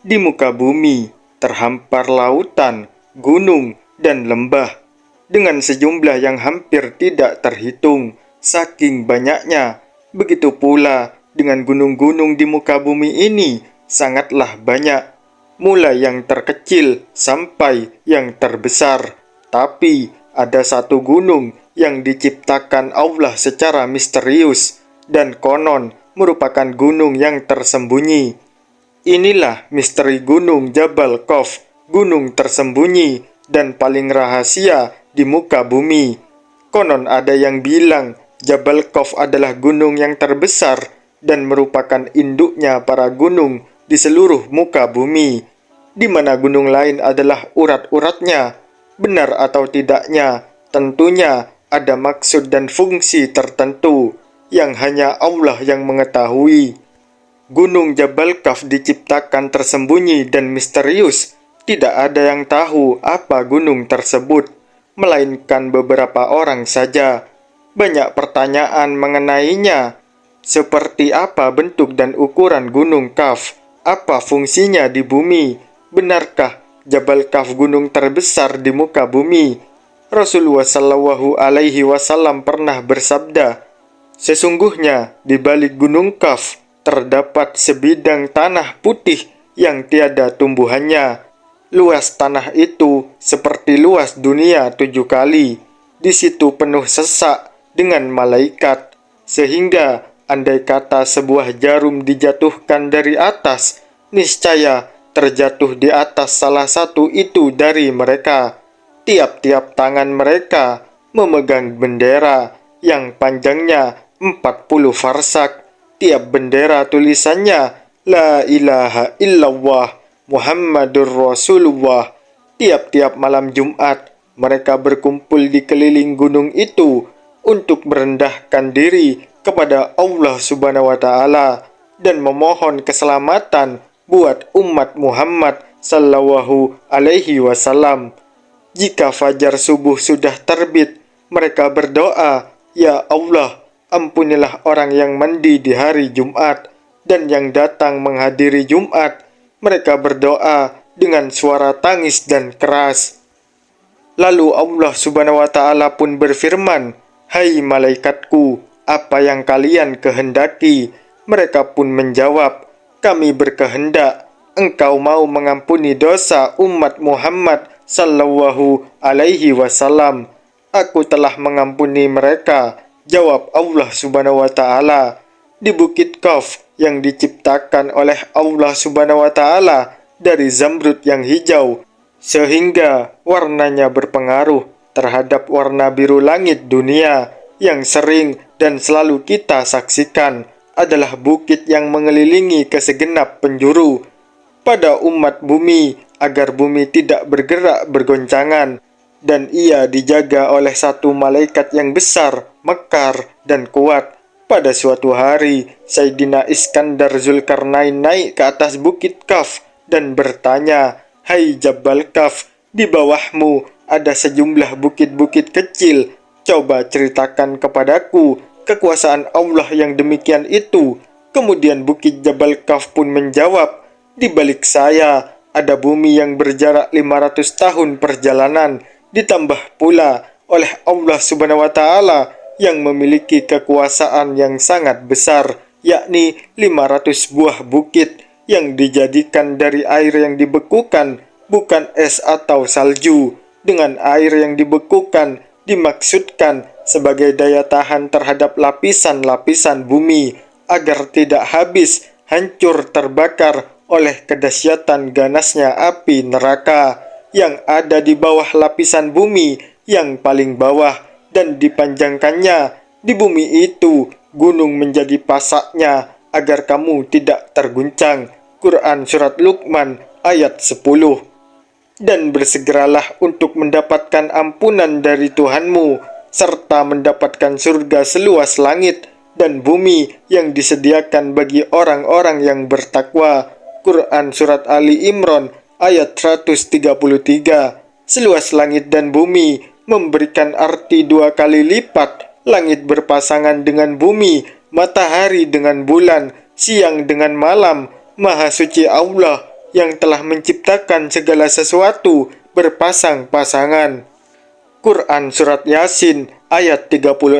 Di muka bumi terhampar lautan, gunung, dan lembah dengan sejumlah yang hampir tidak terhitung saking banyaknya. Begitu pula dengan gunung-gunung di muka bumi ini sangatlah banyak, mulai yang terkecil sampai yang terbesar. Tapi ada satu gunung yang diciptakan Allah secara misterius dan konon merupakan gunung yang tersembunyi. Inilah misteri Gunung Jabal Qaf, gunung tersembunyi dan paling rahasia di muka bumi. Konon ada yang bilang Jabal Qaf adalah gunung yang terbesar dan merupakan induknya para gunung di seluruh muka bumi, di mana gunung lain adalah urat-uratnya. Benar atau tidaknya, tentunya ada maksud dan fungsi tertentu yang hanya Allah yang mengetahui. Gunung Jabal Qaf diciptakan tersembunyi dan misterius. Tidak ada yang tahu apa gunung tersebut, melainkan beberapa orang saja. Banyak pertanyaan mengenainya, seperti apa bentuk dan ukuran gunung Qaf, apa fungsinya di bumi, benarkah Jabal Qaf gunung terbesar di muka bumi? Rasulullah Shallallahu Alaihi Wasallam pernah bersabda, sesungguhnya di balik gunung Qaf terdapat sebidang tanah putih yang tiada tumbuhannya. Luas tanah itu seperti luas dunia 7 kali. Di situ penuh sesak dengan malaikat, sehingga andai kata sebuah jarum dijatuhkan dari atas, niscaya terjatuh di atas salah satu itu dari mereka. Tiap-tiap tangan mereka memegang bendera yang panjangnya 40 farsak. Tiap bendera tulisannya La ilaha illallah Muhammadur Rasulullah. Tiap-tiap malam Jumat mereka berkumpul di keliling gunung itu untuk merendahkan diri kepada Allah Subhanahu wa Ta'ala dan memohon keselamatan buat umat Muhammad Sallallahu Alaihi Wasallam. Jika fajar subuh sudah terbit, mereka berdoa, Ya Allah, ampunilah orang yang mandi di hari Jumat dan yang datang menghadiri Jumat. Mereka berdoa dengan suara tangis dan keras. Lalu Allah Subhanahu wa Ta'ala pun berfirman, Hai malaikatku, apa yang kalian kehendaki? Mereka pun menjawab, Kami berkehendak engkau mau mengampuni dosa umat Muhammad Sallallahu Alaihi Wasallam. Aku telah mengampuni mereka, jawab Allah Subhanahu wa Ta'ala. Di Bukit Qaf yang diciptakan oleh Allah Subhanahu wa Ta'ala dari zamrud yang hijau, sehingga warnanya berpengaruh terhadap warna biru langit dunia yang sering dan selalu kita saksikan, adalah bukit yang mengelilingi kesegenap penjuru pada umat bumi agar bumi tidak bergerak bergoncangan, dan ia dijaga oleh satu malaikat yang besar, mekar, dan kuat. Pada suatu hari, Sayyidina Iskandar Zulkarnain naik ke atas Bukit Qaf dan bertanya, Hai Jabal Qaf, di bawahmu ada sejumlah bukit-bukit kecil. Coba ceritakan kepadaku kekuasaan Allah yang demikian itu. Kemudian Bukit Jabal Qaf pun menjawab, di balik saya ada bumi yang berjarak 500 tahun perjalanan, ditambah pula oleh Allah Subhanahu wa Ta'ala yang memiliki kekuasaan yang sangat besar, yakni 500 buah bukit yang dijadikan dari air yang dibekukan, bukan es atau salju. Dengan air yang dibekukan dimaksudkan sebagai daya tahan terhadap lapisan-lapisan bumi agar tidak habis, hancur, terbakar oleh kedahsyatan ganasnya api neraka yang ada di bawah lapisan bumi yang paling bawah, dan dipanjangkannya di bumi itu gunung menjadi pasaknya agar kamu tidak terguncang. Quran Surat Luqman ayat 10. Dan bersegeralah untuk mendapatkan ampunan dari Tuhanmu, serta mendapatkan surga seluas langit dan bumi yang disediakan bagi orang-orang yang bertakwa. Quran Surat Ali Imran ayat 133. Seluas langit dan bumi memberikan arti 2 kali lipat. Langit berpasangan dengan bumi, matahari dengan bulan, siang dengan malam. Maha suci Allah yang telah menciptakan segala sesuatu berpasang-pasangan. Quran Surat Yasin ayat 36,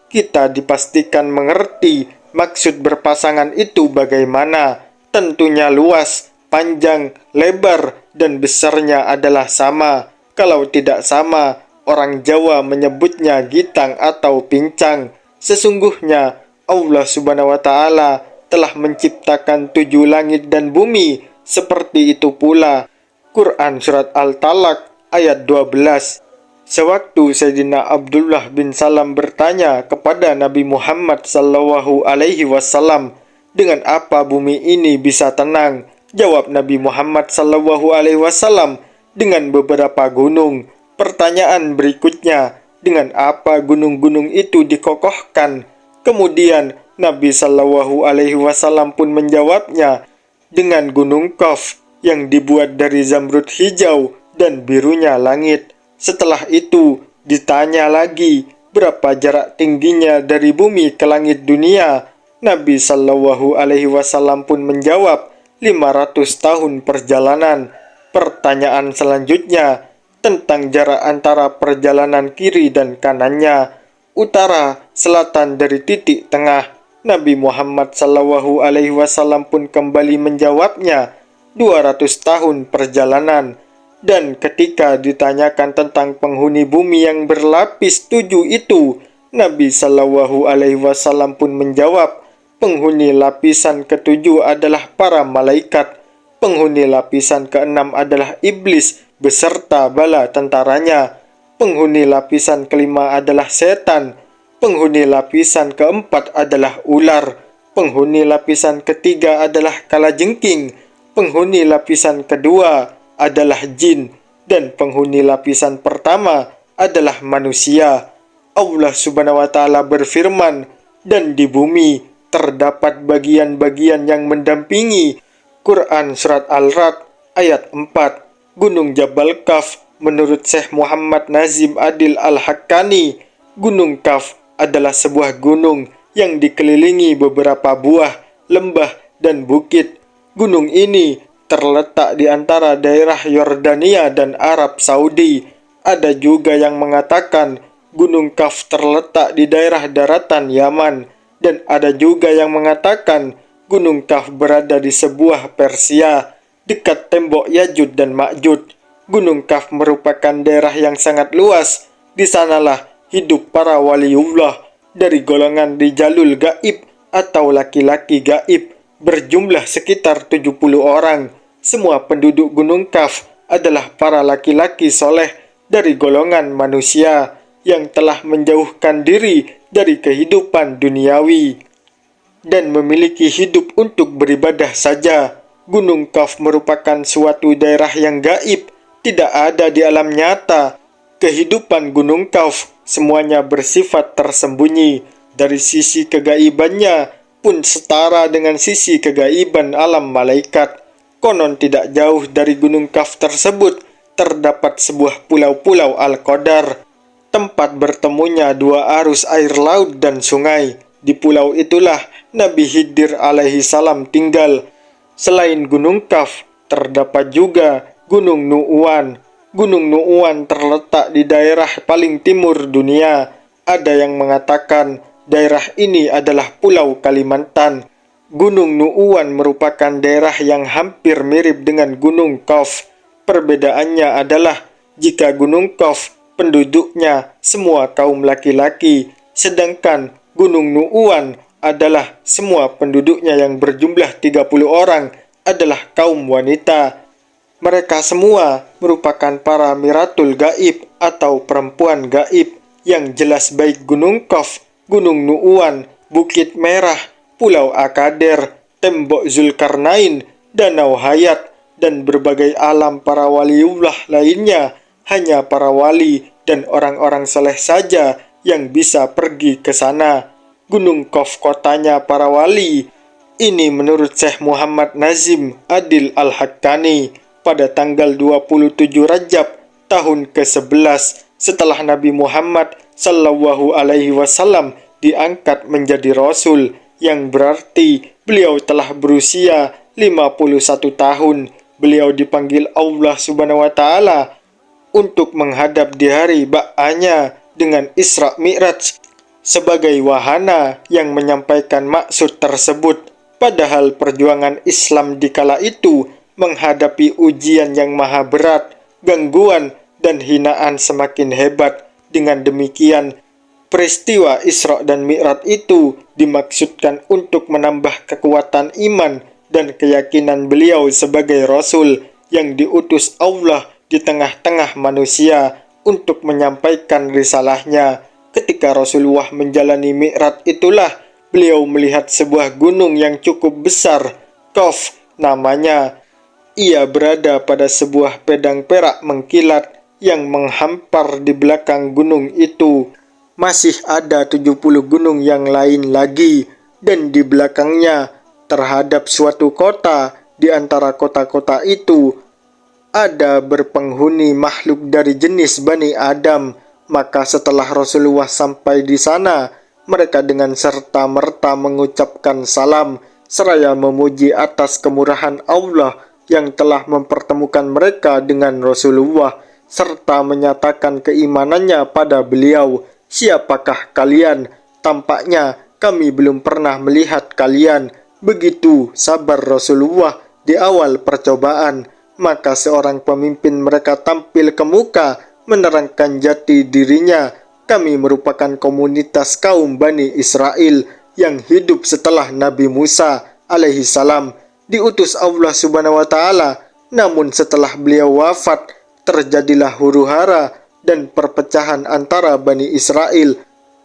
kita dipastikan mengerti maksud berpasangan itu bagaimana. Tentunya luas, panjang, lebar, dan besarnya adalah sama. Kalau tidak sama, orang Jawa menyebutnya gitang atau pincang. Sesungguhnya Allah Subhanahu wa Ta'ala telah menciptakan 7 langit dan bumi. Seperti itu pula Quran Surat Al-Talaq ayat 12. Sewaktu Sayyidina Abdullah bin Salam bertanya kepada Nabi Muhammad sallallahu alaihi wasallam, dengan apa bumi ini bisa tenang? Jawab Nabi Muhammad sallallahu alaihi wasallam, dengan beberapa gunung. Pertanyaan berikutnya, dengan apa gunung-gunung itu dikokohkan? Kemudian Nabi sallallahu alaihi wasallam pun menjawabnya, dengan gunung Qaf yang dibuat dari zamrud hijau dan birunya langit. Setelah itu ditanya lagi, berapa jarak tingginya dari bumi ke langit dunia? Nabi sallallahu alaihi wasallam pun menjawab, 500 tahun perjalanan. Pertanyaan selanjutnya tentang jarak antara perjalanan kiri dan kanannya, utara, selatan dari titik tengah. Nabi Muhammad sallallahu alaihi wasallam pun kembali menjawabnya, 200 tahun perjalanan. Dan ketika ditanyakan tentang penghuni bumi yang berlapis 7 itu, Nabi sallallahu alaihi wasallam pun menjawab, penghuni lapisan ke-7 adalah para malaikat, penghuni lapisan ke-6 adalah iblis beserta bala tentaranya, penghuni lapisan ke-5 adalah setan, penghuni lapisan ke-4 adalah ular, penghuni lapisan ke-3 adalah kalajengking, penghuni lapisan kedua adalah jin, dan penghuni lapisan pertama adalah manusia. Allah Subhanahu wa Ta'ala berfirman, dan di bumi terdapat bagian-bagian yang mendampingi. Quran Surat Al-Ra'd ayat 4. Gunung Jabal Kaf menurut Syekh Muhammad Nazim Adil Al-Haqqani, Gunung Kaf adalah sebuah gunung yang dikelilingi beberapa buah, lembah, dan bukit. Gunung ini terletak di antara daerah Yordania dan Arab Saudi. Ada juga yang mengatakan Gunung Kaf terletak di daerah daratan Yaman, dan ada juga yang mengatakan Gunung Kaf berada di sebuah Persia, dekat tembok Yajud dan Ma'jud. Gunung Kaf merupakan daerah yang sangat luas. Di sanalah hidup para waliullah dari golongan rijalul gaib atau laki-laki gaib, berjumlah sekitar 70 orang. Semua penduduk Gunung Kaf adalah para laki-laki soleh dari golongan manusia yang telah menjauhkan diri dari kehidupan duniawi dan memiliki hidup untuk beribadah saja. Gunung Kaf merupakan suatu daerah yang gaib, tidak ada di alam nyata. Kehidupan Gunung Kaf semuanya bersifat tersembunyi. Dari sisi kegaibannya pun setara dengan sisi kegaiban alam malaikat. Konon tidak jauh dari Gunung Kaf tersebut terdapat sebuah pulau-pulau Al-Qadar, tempat bertemunya 2 arus air laut dan sungai. Di pulau itulah Nabi Khidir alaihi salam tinggal. Selain Gunung Kaf, terdapat juga Gunung Nu'uwan. Gunung Nu'uwan terletak di daerah paling timur dunia. Ada yang mengatakan daerah ini adalah Pulau Kalimantan. Gunung Nu'uwan merupakan daerah yang hampir mirip dengan Gunung Qaf. Perbedaannya adalah jika Gunung Qaf penduduknya semua kaum laki-laki, sedangkan Gunung Nu'uwan adalah semua penduduknya yang berjumlah 30 orang adalah kaum wanita. Mereka semua merupakan para miratul gaib atau perempuan gaib yang jelas, baik Gunung Qaf, Gunung Nu'uwan, Bukit Merah, Pulau Akader, Tembok Zulkarnain, Danau Hayat, dan berbagai alam para waliullah lainnya. Hanya para wali dan orang-orang soleh saja yang bisa pergi ke sana. Gunung Qaf kotanya para wali. Ini menurut Syekh Muhammad Nazim Adil Al-Haqqani pada tanggal 27 Rajab tahun ke-11 setelah Nabi Muhammad sallallahu alaihi wasallam diangkat menjadi rasul, yang berarti beliau telah berusia 51 tahun. beliau dipanggil Allah Subhanahu wa taala untuk menghadap di hari ba'anya dengan Isra Mi'raj sebagai wahana yang menyampaikan maksud tersebut. Padahal perjuangan Islam di kala itu menghadapi ujian yang maha berat, gangguan dan hinaan semakin hebat. Dengan demikian, peristiwa Isra dan Mi'raj itu dimaksudkan untuk menambah kekuatan iman dan keyakinan beliau sebagai Rasul yang diutus Allah di tengah-tengah manusia untuk menyampaikan risalahnya. Ketika Rasulullah menjalani Mi'raj itulah beliau melihat sebuah gunung yang cukup besar, Qaf namanya. Ia berada pada sebuah pedang perak mengkilat yang menghampar di belakang gunung itu. Masih ada 70 gunung yang lain lagi, dan di belakangnya terhadap suatu kota. Di antara kota-kota itu ada berpenghuni makhluk dari jenis Bani Adam. Maka setelah Rasulullah sampai di sana, mereka dengan serta-merta mengucapkan salam seraya memuji atas kemurahan Allah yang telah mempertemukan mereka dengan Rasulullah serta menyatakan keimanannya pada beliau. Siapakah kalian? Tampaknya kami belum pernah melihat kalian. Begitu sabar Rasulullah di awal percobaan, maka seorang pemimpin mereka tampil ke muka menerangkan jati dirinya. Kami merupakan komunitas kaum Bani Israel yang hidup setelah Nabi Musa alaihi salam diutus Allah Subhanahu wa taala. Namun setelah beliau wafat, terjadilah huru-hara dan perpecahan antara Bani Israel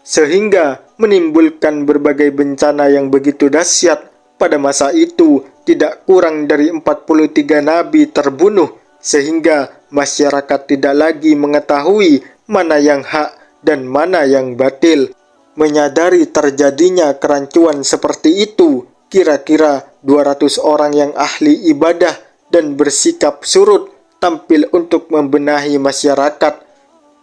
sehingga menimbulkan berbagai bencana yang begitu dahsyat. Pada masa itu tidak kurang dari 43 nabi terbunuh sehingga masyarakat tidak lagi mengetahui mana yang hak dan mana yang batil. Menyadari terjadinya kerancuan seperti itu, kira-kira 200 orang yang ahli ibadah dan bersikap surut tampil untuk membenahi masyarakat.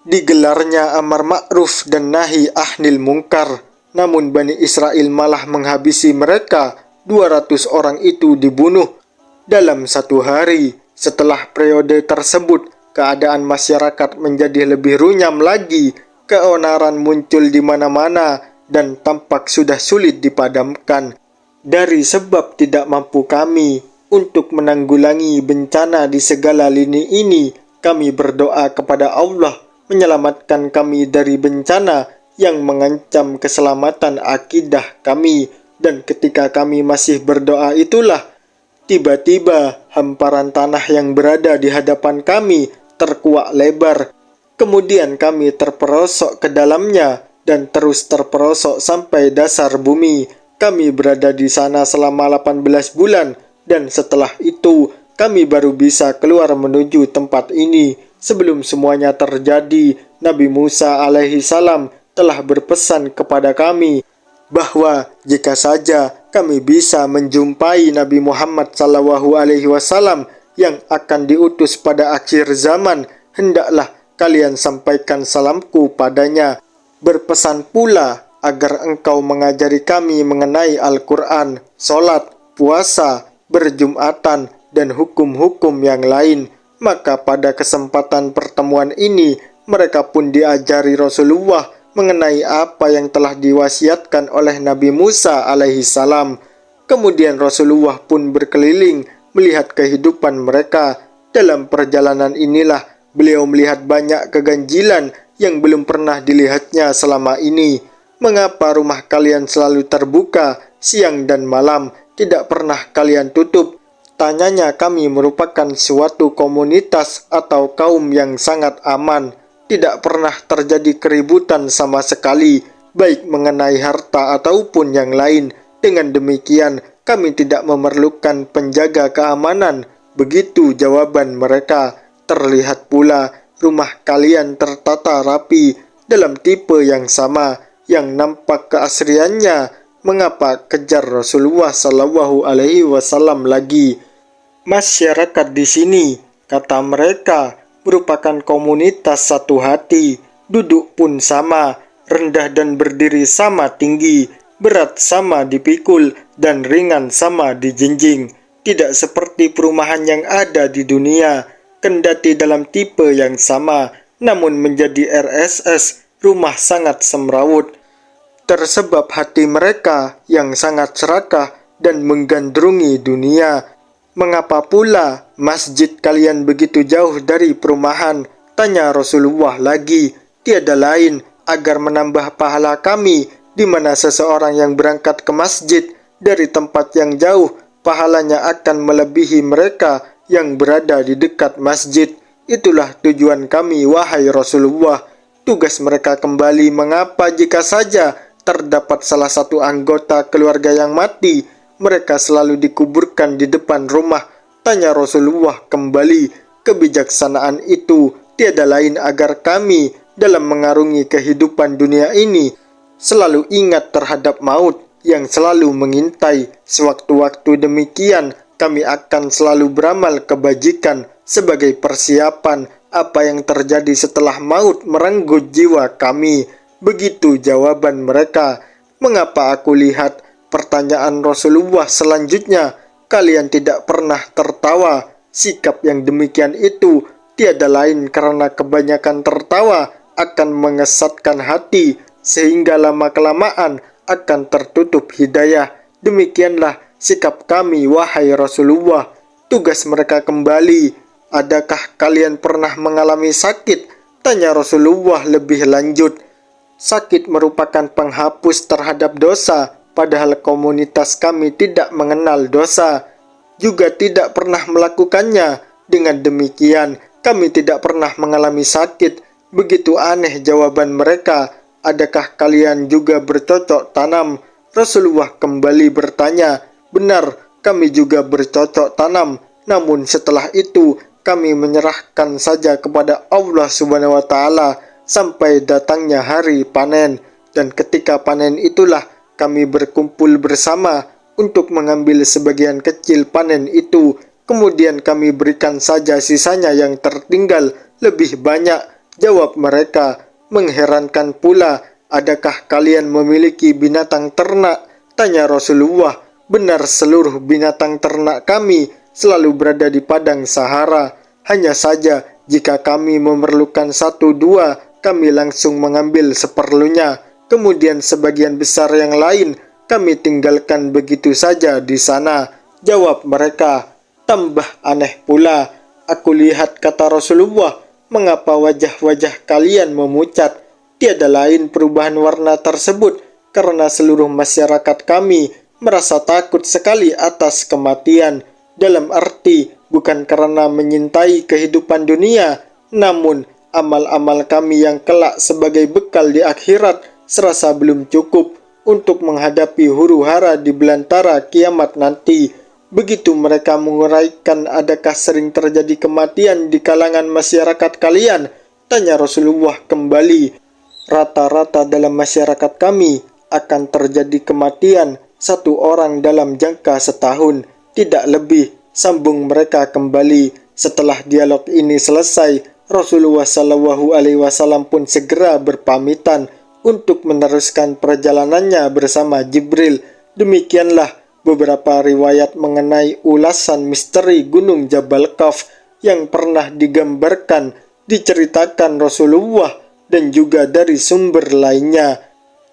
Digelarnya amar ma'ruf dan nahi ahnil mungkar. Namun Bani Israel malah menghabisi mereka. 200 orang itu dibunuh dalam satu hari. Setelah periode tersebut, keadaan masyarakat menjadi lebih runyam lagi. Keonaran muncul di mana-mana dan tampak sudah sulit dipadamkan. Dari sebab tidak mampu kami untuk menanggulangi bencana di segala lini ini, kami berdoa kepada Allah menyelamatkan kami dari bencana yang mengancam keselamatan akidah kami. Dan ketika kami masih berdoa itulah, tiba-tiba hamparan tanah yang berada di hadapan kami terkuak lebar. Kemudian kami terperosok ke dalamnya dan terus terperosok sampai dasar bumi. Kami berada di sana selama 18 bulan dan setelah itu kami baru bisa keluar menuju tempat ini. Sebelum semuanya terjadi, Nabi Musa alaihi salam telah berpesan kepada kami bahwa jika saja kami bisa menjumpai Nabi Muhammad sallallahu alaihi wasallam yang akan diutus pada akhir zaman, hendaklah kalian sampaikan salamku padanya. Berpesan pula agar engkau mengajari kami mengenai Al-Quran, solat, puasa, berjumatan, dan hukum-hukum yang lain. Maka pada kesempatan pertemuan ini, mereka pun diajari Rasulullah mengenai apa yang telah diwasiatkan oleh Nabi Musa alaihi salam. Kemudian Rasulullah pun berkeliling melihat kehidupan mereka. Dalam perjalanan inilah beliau melihat banyak keganjilan yang belum pernah dilihatnya selama ini. Mengapa rumah kalian selalu terbuka siang dan malam, tidak pernah kalian tutup? Tanyanya. Kami merupakan suatu komunitas atau kaum yang sangat aman. Tidak pernah terjadi keributan sama sekali, baik mengenai harta ataupun yang lain. Dengan demikian, kami tidak memerlukan penjaga keamanan. Begitu jawaban mereka. Terlihat pula rumah kalian tertata rapi dalam tipe yang sama, yang nampak keasriannya. Mengapa kejar Rasulullah Shallallahu Alaihi Wasallam lagi? Masyarakat di sini, kata mereka, merupakan komunitas satu hati. Duduk pun sama, rendah dan berdiri sama tinggi, berat sama dipikul, dan ringan sama dijinjing. tidak seperti perumahan yang ada di dunia, kendati dalam tipe yang sama, namun menjadi RSS, rumah sangat semrawut. Tersebab hati mereka yang sangat serakah dan menggandrungi dunia. Mengapa pula masjid kalian begitu jauh dari perumahan? Tanya Rasulullah lagi. Tiada lain agar menambah pahala kami, di mana seseorang yang berangkat ke masjid dari tempat yang jauh, pahalanya akan melebihi mereka yang berada di dekat masjid. Itulah tujuan kami, wahai Rasulullah. Tugas mereka kembali mengapa jika saja terdapat salah satu anggota keluarga yang mati, mereka selalu dikuburkan di depan rumah. Tanya Rasulullah kembali, kebijaksanaan itu tiada lain agar kami dalam mengarungi kehidupan dunia ini selalu ingat terhadap maut yang selalu mengintai. Sewaktu-waktu demikian kami akan selalu beramal kebajikan sebagai persiapan apa yang terjadi setelah maut merenggut jiwa kami. Begitu jawaban mereka. Mengapa aku lihat pertanyaan Rasulullah selanjutnya, kalian tidak pernah tertawa? Sikap yang demikian itu tiada lain karena kebanyakan tertawa akan mengesatkan hati, sehingga lama-kelamaan akan tertutup hidayah. Demikianlah sikap kami, wahai Rasulullah. Tugas mereka kembali. Adakah kalian pernah mengalami sakit? Tanya Rasulullah lebih lanjut. Sakit merupakan penghapus terhadap dosa, padahal komunitas kami tidak mengenal dosa, juga tidak pernah melakukannya. Dengan demikian, kami tidak pernah mengalami sakit. Begitu aneh jawaban mereka. Adakah kalian juga bercocok tanam? Rasulullah kembali bertanya. Benar, kami juga bercocok tanam. Namun setelah itu, kami menyerahkan saja kepada Allah Subhanahu wa Ta'ala sampai datangnya hari panen, dan ketika panen itulah kami berkumpul bersama untuk mengambil sebagian kecil panen itu, kemudian kami berikan saja sisanya yang tertinggal lebih banyak. Jawab mereka, mengherankan pula, adakah kalian memiliki binatang ternak? Tanya Rasulullah. Benar, seluruh binatang ternak kami selalu berada di padang Sahara. Hanya saja jika kami memerlukan 1-2, kami langsung mengambil seperlunya. Kemudian sebagian besar yang lain kami tinggalkan begitu saja di sana. Jawab mereka. Tambah aneh pula, aku lihat, kata Rasulullah, mengapa wajah-wajah kalian memucat? Tiada lain perubahan warna tersebut karena seluruh masyarakat kami merasa takut sekali atas kematian. Dalam arti bukan karena menyintai kehidupan dunia, namun amal-amal kami yang kelak sebagai bekal di akhirat serasa belum cukup untuk menghadapi huru-hara di belantara kiamat nanti. Begitu mereka menguraikan, adakah sering terjadi kematian di kalangan masyarakat kalian? Tanya Rasulullah kembali. Rata-rata dalam masyarakat kami akan terjadi kematian 1 orang dalam jangka setahun, tidak lebih. Sambung mereka kembali. Setelah dialog ini selesai, Rasulullah Shallallahu Alaihi Wasallam pun segera berpamitan untuk meneruskan perjalanannya bersama Jibril. Demikianlah beberapa riwayat mengenai ulasan misteri Gunung Jabal Kaf yang pernah digambarkan, diceritakan Rasulullah dan juga dari sumber lainnya.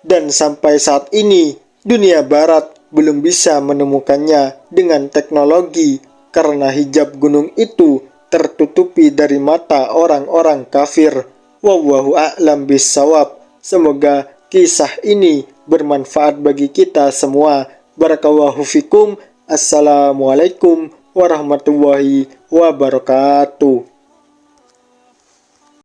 Dan sampai saat ini, dunia barat belum bisa menemukannya dengan teknologi karena hijab gunung itu tertutupi dari mata orang-orang kafir. Wallahu a'lam bissawab. Semoga kisah ini bermanfaat bagi kita semua. Barakallahu fikum. Assalamualaikum warahmatullahi wabarakatuh.